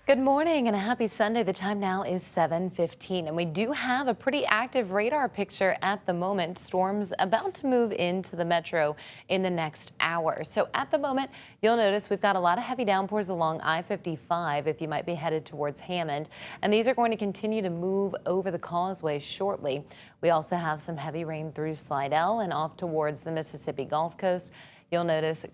Good morning and a happy Sunday. The time now is 7:15 and we do have a pretty active radar picture at the moment. Storms about to move into the metro in the next hour. So at the moment, you'll notice we've got a lot of heavy downpours along I-55 if you might be headed towards Hammond. And these are going to continue to move over the causeway shortly. We also have some heavy rain through Slidell and off towards the Mississippi Gulf Coast. You'll notice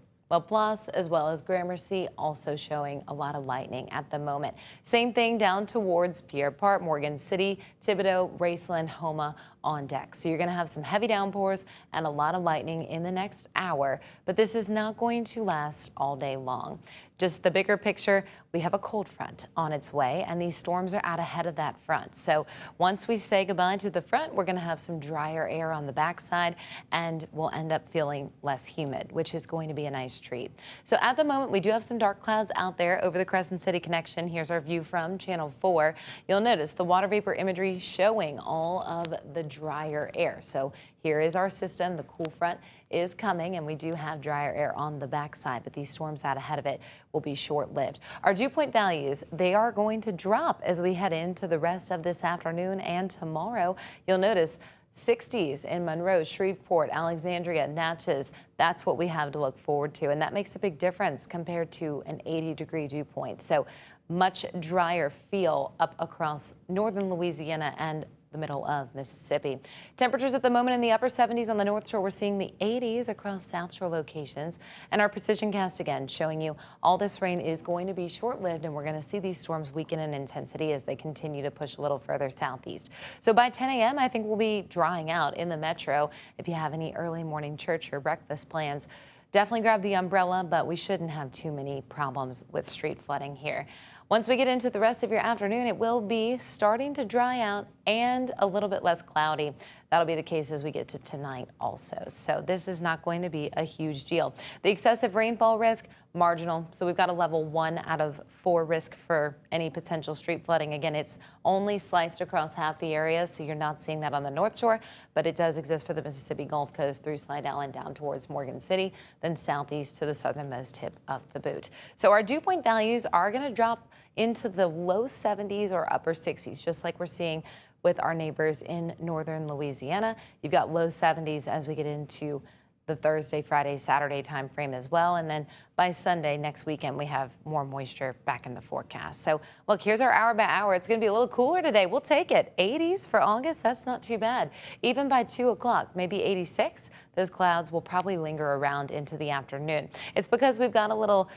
Plus, as well as Gramercy, also showing a lot of lightning at the moment. Same thing down towards Pierre Part, Morgan City, Thibodaux, Raceland, Homa on deck. So you're going to have some heavy downpours and a lot of lightning in the next hour, but this is not going to last all day long. Just the bigger picture, we have a cold front on its way, and these storms are out ahead of that front. So once we say goodbye to the front, we're going to have some drier air on the backside, and we'll end up feeling less humid, which is going to be a nice treat. So at the moment, we do have some dark clouds out there over the Crescent City connection. Here's our view from Channel 4. You'll notice the water vapor imagery showing all of the drier air. So here is our system. The cool front is coming, and we do have drier air on the backside, but these storms out ahead of it will be short-lived. Our dew point values, they are going to drop as we head into the rest of this afternoon and tomorrow. You'll notice 60s in Monroe, Shreveport, Alexandria, Natchez. That's what we have to look forward to, and that makes a big difference compared to an 80-degree dew point. So much drier feel up across northern Louisiana and the middle of Mississippi. Temperatures at the moment in the upper 70s on the North Shore. We're seeing the 80s across Southshore locations. And our precision cast again showing you all this rain is going to be short-lived, and we're going to see these storms weaken in intensity as they continue to push a little further southeast. So by 10 a.m., I think we'll be drying out in the metro. If you have any early morning church or breakfast plans, definitely grab the umbrella, but we shouldn't have too many problems with street flooding here. Once we get into the rest of your afternoon, it will be starting to dry out and a little bit less cloudy. That'll be the case as we get to tonight also. So this is not going to be a huge deal. The excessive rainfall risk, marginal. So we've got a level 1 out of 4 risk for any potential street flooding. Again, it's only sliced across half the area, so you're not seeing that on the North Shore, but it does exist for the Mississippi Gulf Coast through Slidell and down towards Morgan City, then southeast to the southernmost tip of the boot. So our dew point values are going to drop into the low 70s or upper 60s, just like we're seeing with our neighbors in northern Louisiana. You've got low 70s as we get into the Thursday, Friday, Saturday time frame as well. And then by Sunday next weekend, we have more moisture back in the forecast. So look, here's our hour by hour. It's going to be a little cooler today. We'll take it. 80s for August. That's not too bad. Even by 2 o'clock, maybe 86. Those clouds will probably linger around into the afternoon. It's because we've got a little,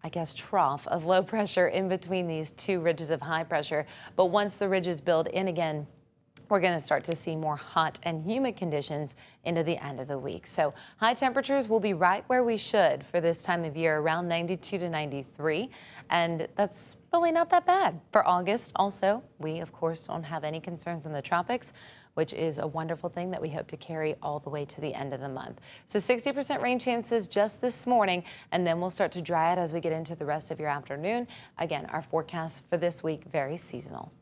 I guess, trough of low pressure in between these two ridges of high pressure. But once the ridges build in again, we're going to start to see more hot and humid conditions into the end of the week. So high temperatures will be right where we should for this time of year, around 92 to 93. And that's really not that bad for August. Also, we, of course, don't have any concerns in the tropics, which is a wonderful thing that we hope to carry all the way to the end of the month. So 60% rain chances just this morning, and then we'll start to dry it as we get into the rest of your afternoon. Again, our forecast for this week, very seasonal.